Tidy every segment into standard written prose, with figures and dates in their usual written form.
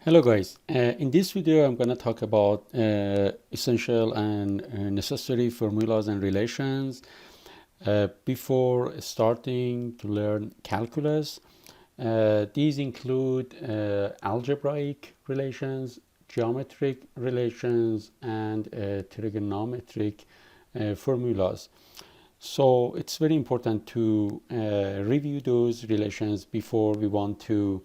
Hello guys, in this video I'm going to talk about essential and necessary formulas and relations before starting to learn calculus. These include algebraic relations, geometric relations, and trigonometric formulas. So it's very important to review those relations before we want to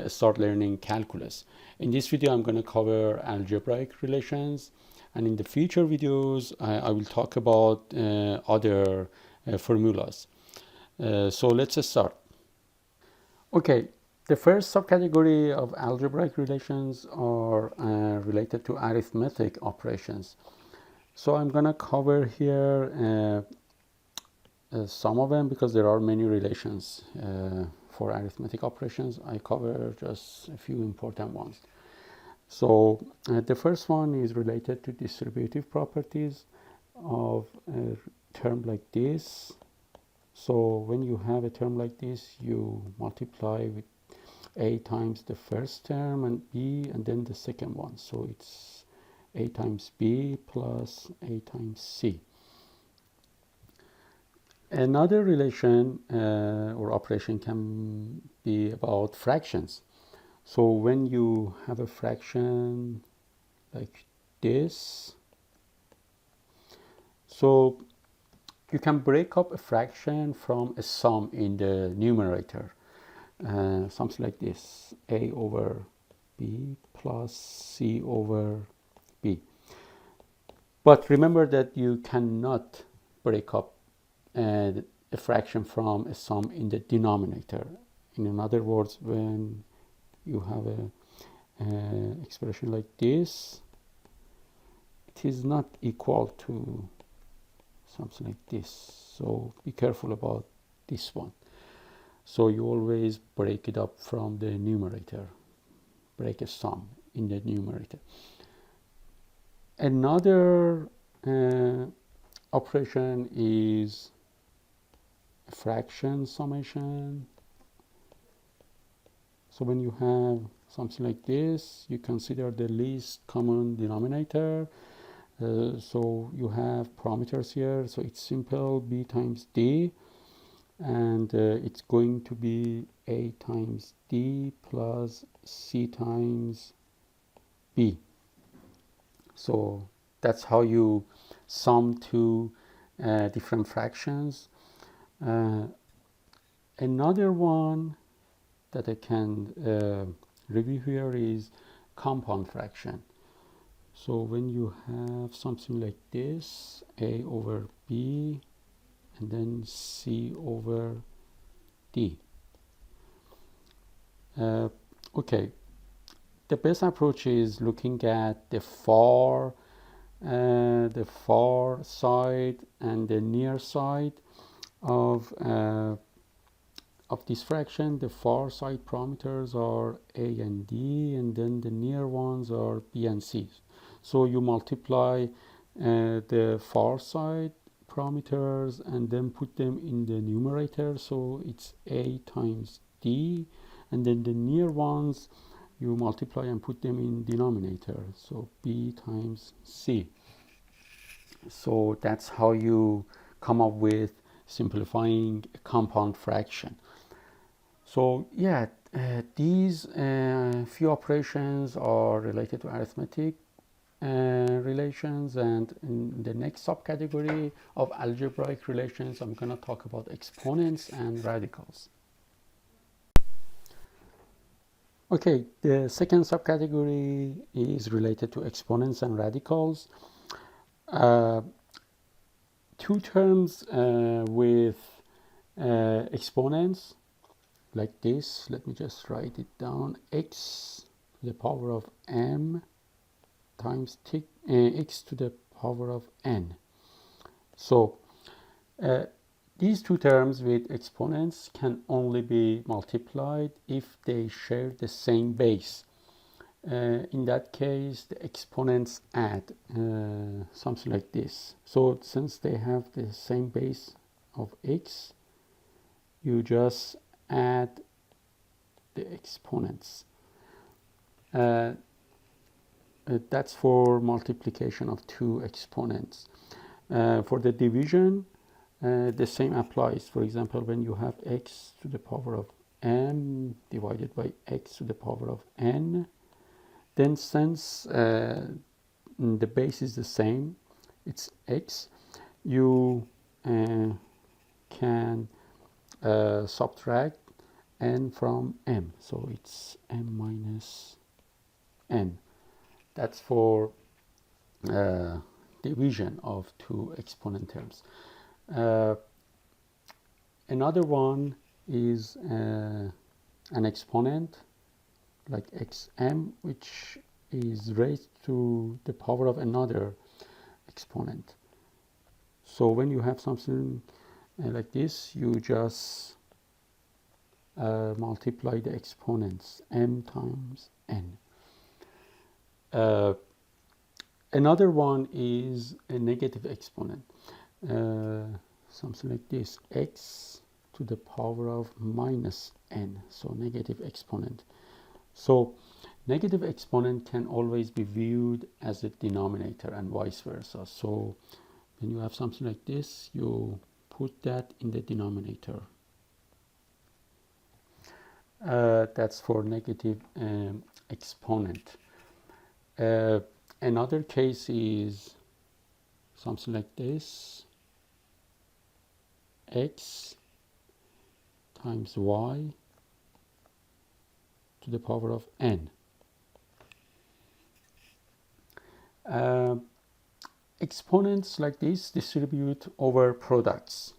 start learning calculus. In this video, I'm going to cover algebraic relations, and in the future videos, I will talk about other formulas. So let's start. Okay, the first subcategory of algebraic relations are related to arithmetic operations. So I'm going to cover here some of them because there are many relations for arithmetic operations. I cover just a few important ones. So the first one is related to distributive properties of a term like this. So when you have a term like this, you multiply with a times the first term and b and then the second one. So it's a times b plus a times c. Another relation or operation can be about fractions. So when you have a fraction like this, so you can break up a fraction from a sum in the numerator. Something like this, a over b plus c over b. But remember that you cannot break up a fraction from a sum in the denominator. In other words, when you have a expression like this, it is not equal to something like this. So be careful about this one. So you always break it up from the numerator, break a sum in the numerator. Another operation is fraction summation. So when you have something like this, you consider the least common denominator. So you have parameters here. So it's simple, b times d, and it's going to be a times d plus c times b. So that's how you sum two different fractions. Another one that I can review here is compound fraction. So when you have something like this, a over b and then c over d. Okay, the best approach is looking at the far side and the near side of this fraction. The far side parameters are a and d, and then the near ones are b and c. So you multiply the far side parameters and then put them in the numerator. So it's a times d, and then the near ones you multiply and put them in denominator. So b times c. So that's how you come up with simplifying a compound fraction. So yeah, these few operations are related to arithmetic relations, and in the next subcategory of algebraic relations, I'm going to talk about exponents and radicals. Okay, the second subcategory is related to exponents and radicals. Two terms with exponents like this. Let me just write it down. X to the power of m times x to the power of n. So these two terms with exponents can only be multiplied if they share the same base. In that case, the exponents add something like this. So since they have the same base of x, you just add the exponents. Uh, that's for multiplication of two exponents. For the division, the same applies. For example, when you have x to the power of m divided by x to the power of n, then since the base is the same, it's x, you can subtract n from m, so it's m minus n. That's for division of two exponent terms. Another one is an exponent like xm, which is raised to the power of another exponent. So when you have something like this, you just multiply the exponents, m times n. Another one is a negative exponent, something like this, x to the power of minus n, so negative exponent. So negative exponent can always be viewed as a denominator and vice versa. So when you have something like this, you put that in the denominator. That's for negative exponent. Another case is something like this, x times y to the power of n. Exponents like this distribute over products,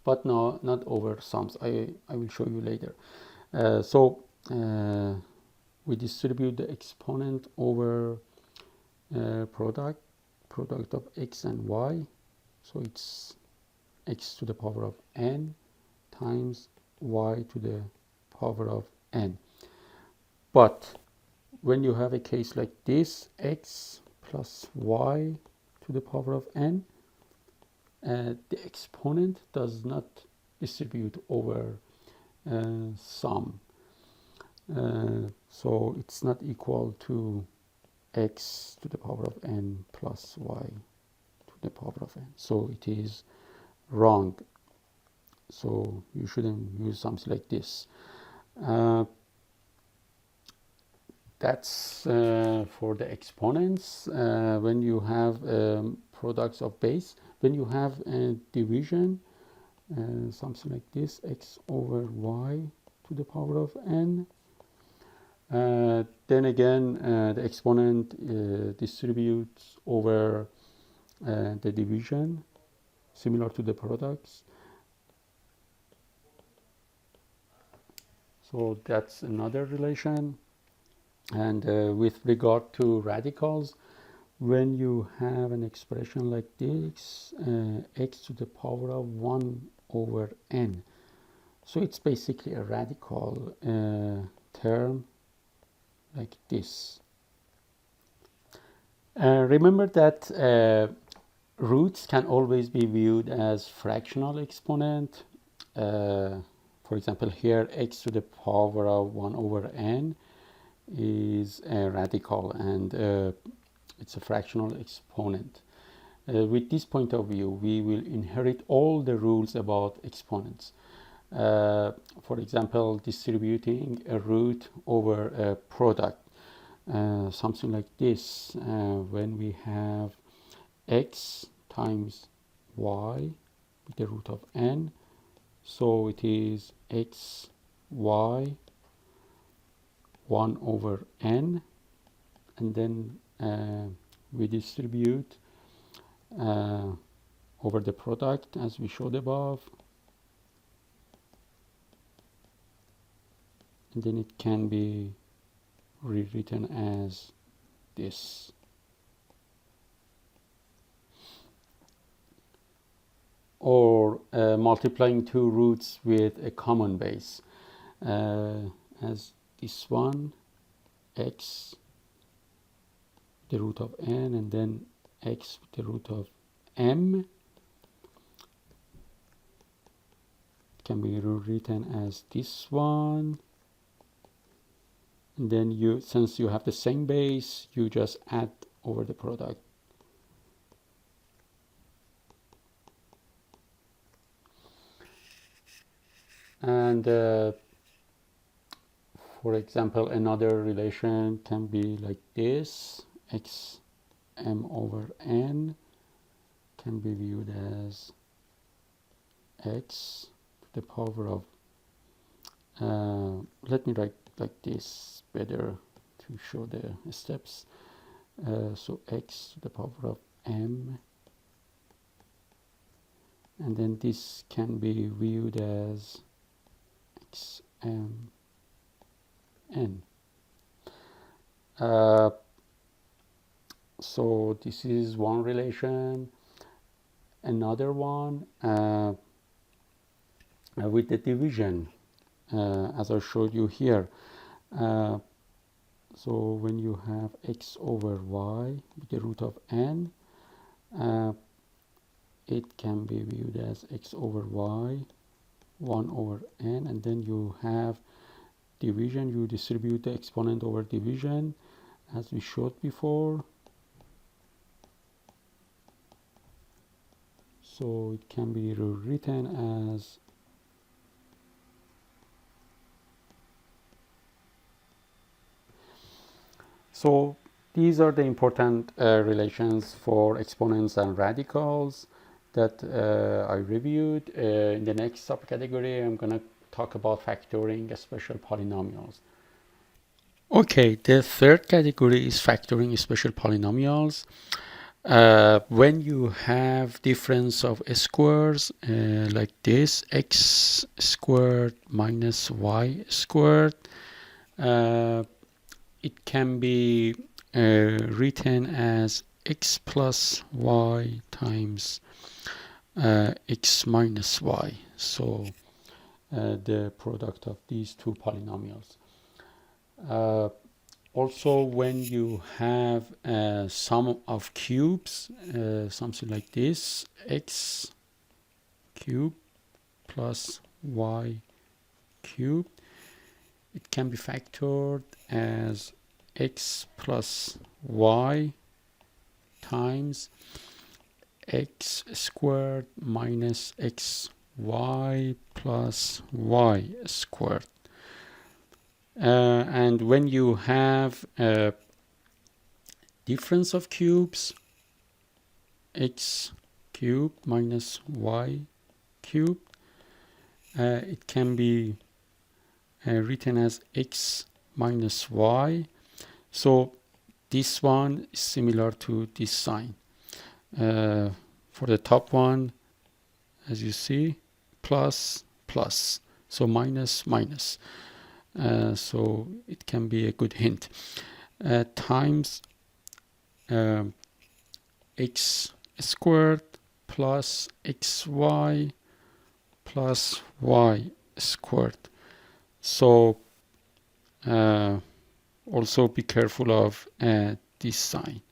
but not over sums. I will show you later. So we distribute the exponent over product of x and y, so it's x to the power of n times y to the power of n. But when you have a case like this, x plus y to the power of n, the exponent does not distribute over sum, so it's not equal to x to the power of n plus y to the power of n, so it is wrong. So you shouldn't use something like this. That's for the exponents. When you have products of base, when you have a division, something like this, x over y to the power of n, then again the exponent distributes over the division, similar to the products. So that's another relation. And with regard to radicals, when you have an expression like this, x to the power of 1 over n, so it's basically a radical term like this. Remember that roots can always be viewed as fractional exponent. For example, here x to the power of 1 over n is a radical, and it's a fractional exponent. With this point of view, we will inherit all the rules about exponents. For example, distributing a root over a product, something like this, when we have x times y with the root of n, so it is x y 1 over n, and then we distribute over the product as we showed above, and then it can be rewritten as this. Or multiplying two roots with a common base, as this one, x the root of n, and then x with the root of m, can be rewritten as this one, and then since you have the same base, you just add over the product. And for example, another relation can be like this: x m over n can be viewed as x to the power of, let me write like this better to show the steps. So x to the power of m, and then this can be viewed as x m n. So this is one relation. Another one with the division, as I showed you here. So when you have x over y with the root of n, it can be viewed as x over y 1 over n, and then you have division. You distribute the exponent over division as we showed before. So it can be rewritten as so these are the important relations for exponents and radicals that I reviewed. In the next subcategory, I'm going to talk about factoring special polynomials. Okay, the third category is factoring special polynomials. When you have difference of squares like this, x squared minus y squared, it can be written as x plus y times x minus y. So the product of these two polynomials. Also, when you have a sum of cubes, something like this, x cubed plus y cubed, it can be factored as x plus y times x squared minus xy plus y squared. And when you have a difference of cubes, x cubed minus y cubed, it can be written as x minus y. So this one is similar to this sign. For the top one, as you see, plus plus, so minus minus. So it can be a good hint. Times x squared plus xy plus y squared. So also be careful of this sign.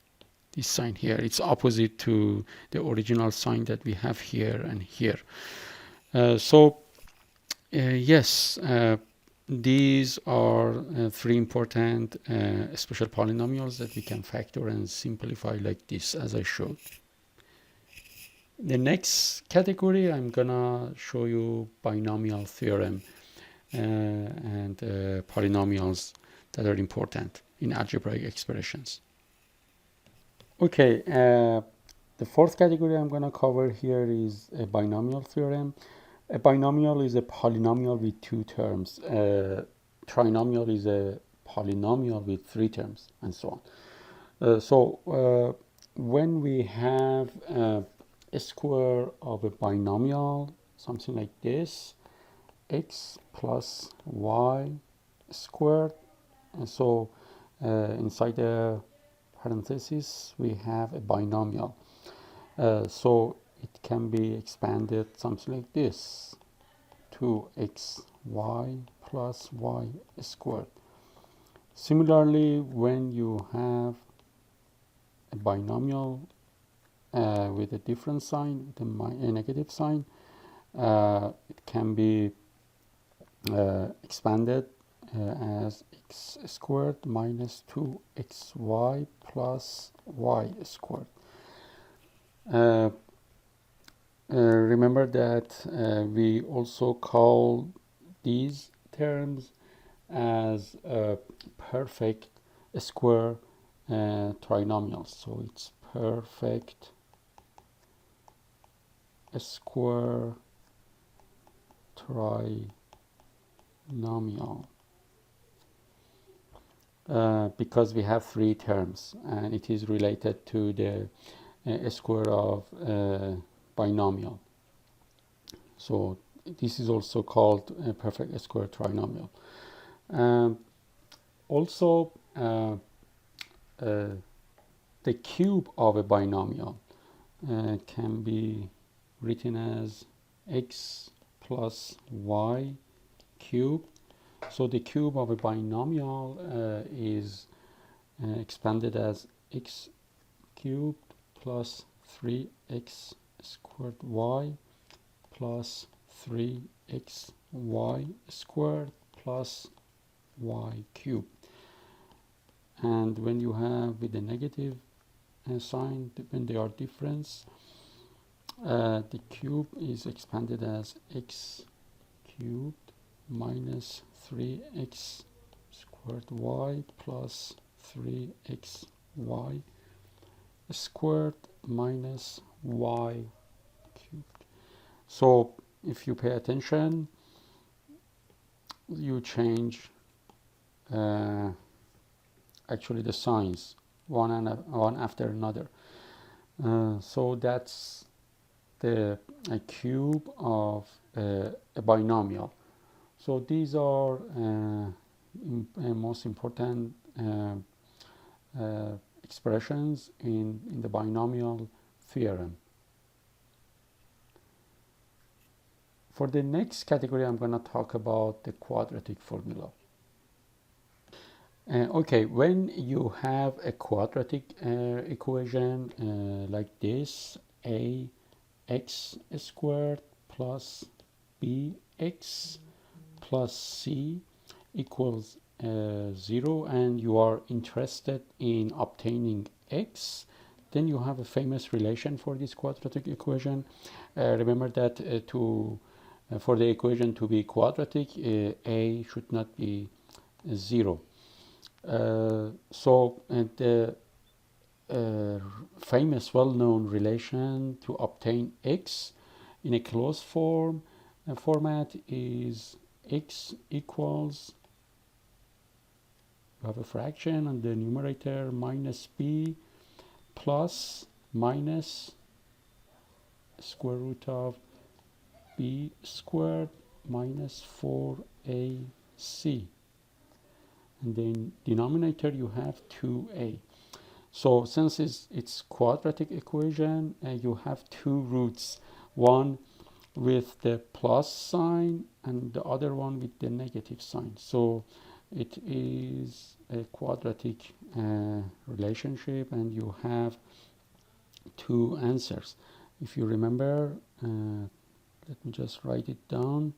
This sign here, it's opposite to the original sign that we have here and here. Yes, these are three important special polynomials that we can factor and simplify like this, as I showed. The next category, I'm gonna show you binomial theorem and polynomials that are important in algebraic expressions. Okay, the fourth category I'm gonna cover here is a binomial theorem. A binomial is a polynomial with two terms. Trinomial is a polynomial with three terms, and so on. When we have a square of a binomial, something like this, x plus y squared, and so inside the parenthesis we have a binomial. So it can be expanded something like this, 2xy plus y squared. Similarly, when you have a binomial with a different sign, a negative sign, it can be expanded as x squared minus 2xy plus y squared. Remember that we also call these terms as perfect square trinomials. So it's perfect square trinomial because we have three terms and it is related to the square of binomial. So this is also called a perfect square trinomial. Also, the cube of a binomial can be written as x plus y cubed. So the cube of a binomial is expanded as x cubed plus 3x squared y plus 3xy squared plus y cubed. And when you have with the negative sign, when they are different, the cube is expanded as x cubed minus 3x squared y plus 3xy squared minus y cubed. So if you pay attention, you change actually the signs one after another. So that's the cube of a binomial. So these are most important expressions in the binomial theorem. For the next category, I'm going to talk about the quadratic formula. Okay, when you have a quadratic equation like this, ax squared plus bx plus c equals 0, and you are interested in obtaining x, then you have a famous relation for this quadratic equation. Remember that for the equation to be quadratic, a should not be 0. So the famous well-known relation to obtain x in a closed format is x equals, you have a fraction on the numerator, minus b plus minus square root of b squared minus 4ac, and then denominator you have 2a. So since it's quadratic equation, you have two roots, one with the plus sign and the other one with the negative sign. So it is a quadratic relationship, and you have two answers. If you remember, let me just write it down.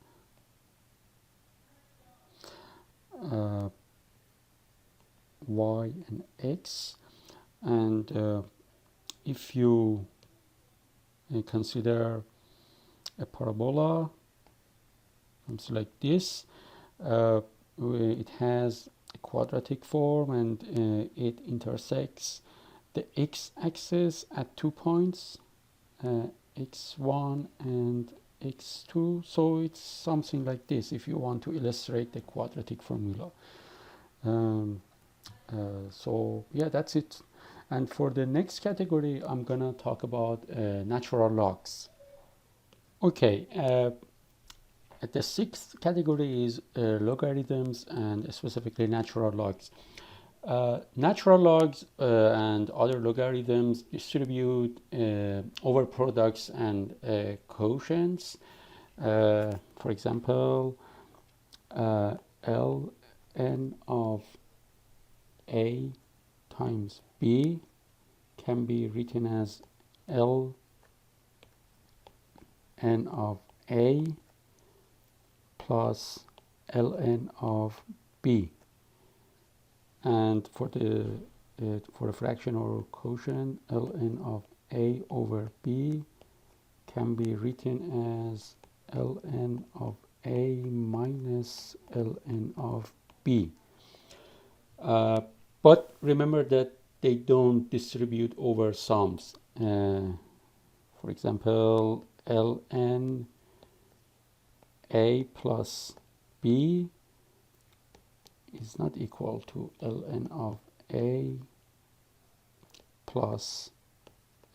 Y and x, and if you consider a parabola, comes like this, it has a quadratic form, and it intersects the x-axis at 2 points, x1 and x2. So it's something like this if you want to illustrate the quadratic formula. So yeah, that's it. And for the next category, I'm gonna talk about natural logs. Okay, the sixth category is logarithms, and specifically natural logs. Natural logs and other logarithms distribute over products and quotients. For example, ln of a times b can be written as ln of a plus ln of b. And for a fraction or quotient, ln of a over b can be written as ln of a minus ln of b. But remember that they don't distribute over sums. For example, ln a plus b is not equal to ln of a plus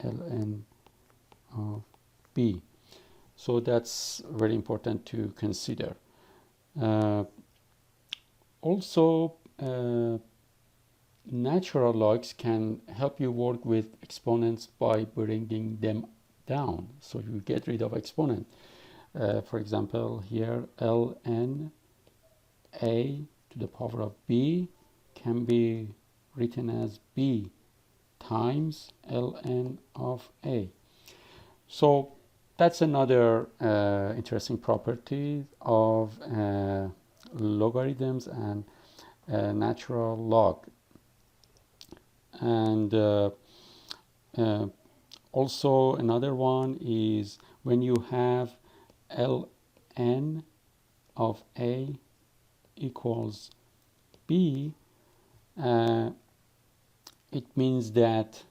ln of b. So that's very important to consider. Also, natural logs can help you work with exponents by bringing them down, so you get rid of exponent. For example, here ln a to the power of b can be written as b times ln of a. So that's another interesting property of logarithms and natural log. And also another one is when you have ln of a equals b, it means that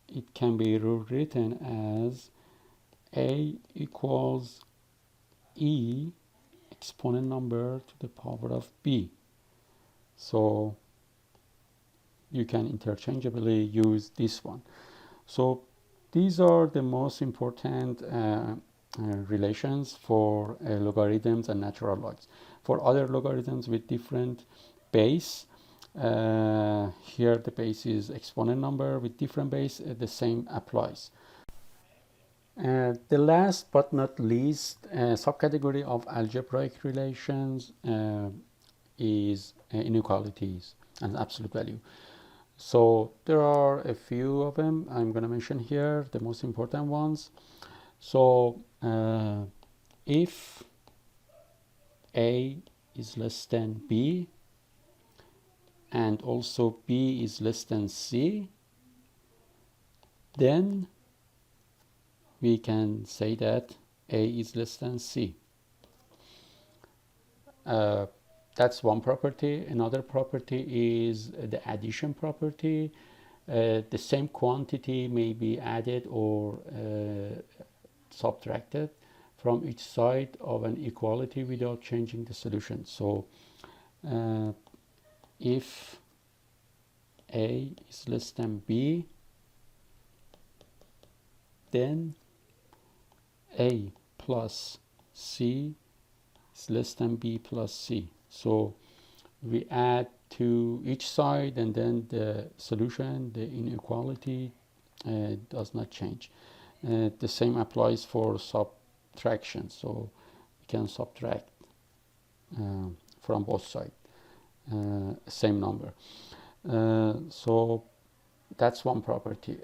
it can be rewritten as a equals e exponent number to the power of b. So you can interchangeably use this one. So these are the most important relations for logarithms and natural logs. For other logarithms with different base, here the base is exponent number with different base, the same applies. The last but not least subcategory of algebraic relations is inequalities and absolute value. So there are a few of them I'm going to mention here, the most important ones. So if a is less than b and also b is less than c, then we can say that a is less than c. That's one property. Another property is the addition property. The same quantity may be added or subtracted from each side of an equality without changing the solution. So if a is less than b, then a plus c is less than b plus c. So we add to each side and then the solution, the inequality does not change. The same applies for subtraction. So we can subtract from both sides, same number. So that's one property.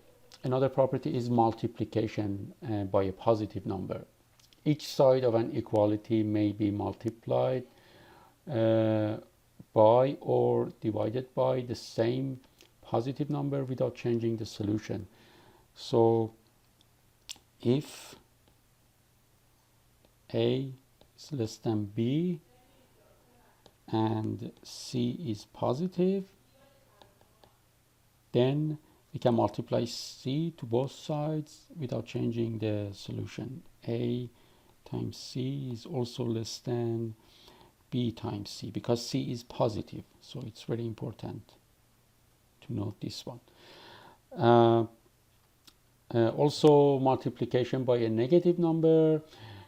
Another property is multiplication by a positive number. Each side of an equality may be multiplied by or divided by the same positive number without changing the solution. So if a is less than b and c is positive, then we can multiply c to both sides without changing the solution. A times c is also less than b times c because c is positive. So it's very important to note this one. Also multiplication by a negative number.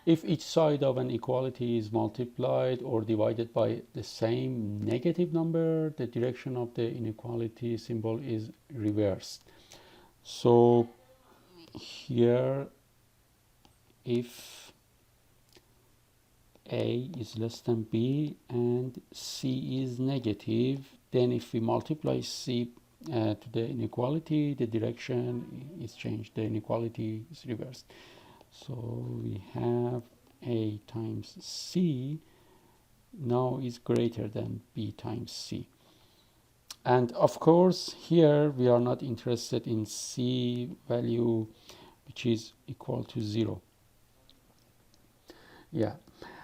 If each side of an equality is multiplied or divided by the same negative number, the direction of the inequality symbol is reversed. So here, if a is less than b and c is negative, then if we multiply c to the inequality, the direction is changed, the inequality is reversed. So we have a times c now is greater than b times c. And of course here we are not interested in c value which is equal to 0. Yeah,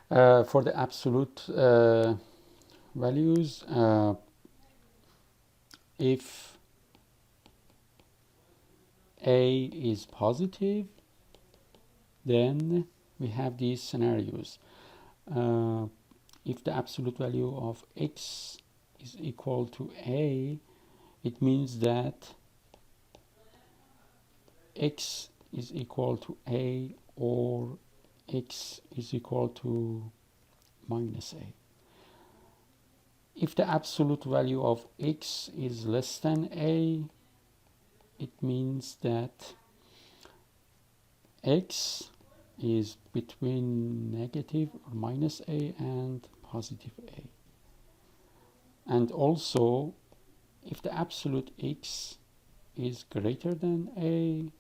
for the absolute values, if a is positive, then we have these scenarios. If the absolute value of x is equal to a, it means that x is equal to a or x is equal to minus a. If the absolute value of x is less than a, it means that x is between negative or minus a and positive a. And also, if the absolute x is greater than a,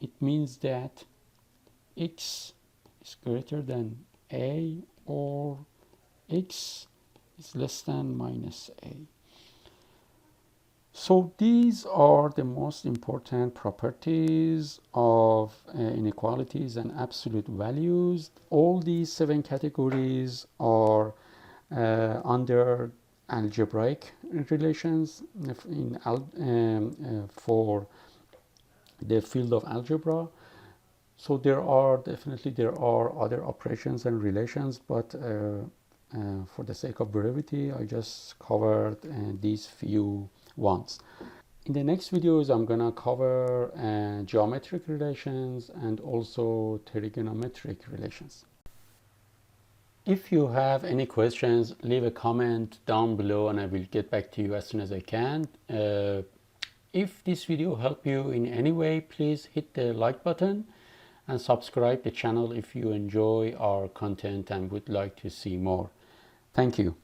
it means that x is greater than a or x is less than minus a. So these are the most important properties of inequalities and absolute values. All these 7 categories are under algebraic relations for the field of algebra. So there are other operations and relations, but for the sake of brevity, I just covered these few ones. In the next videos, I'm gonna cover geometric relations and also trigonometric relations. If you have any questions, leave a comment down below and I will get back to you as soon as I can. If this video helped you in any way, please hit the like button and subscribe the channel if you enjoy our content and would like to see more. Thank you.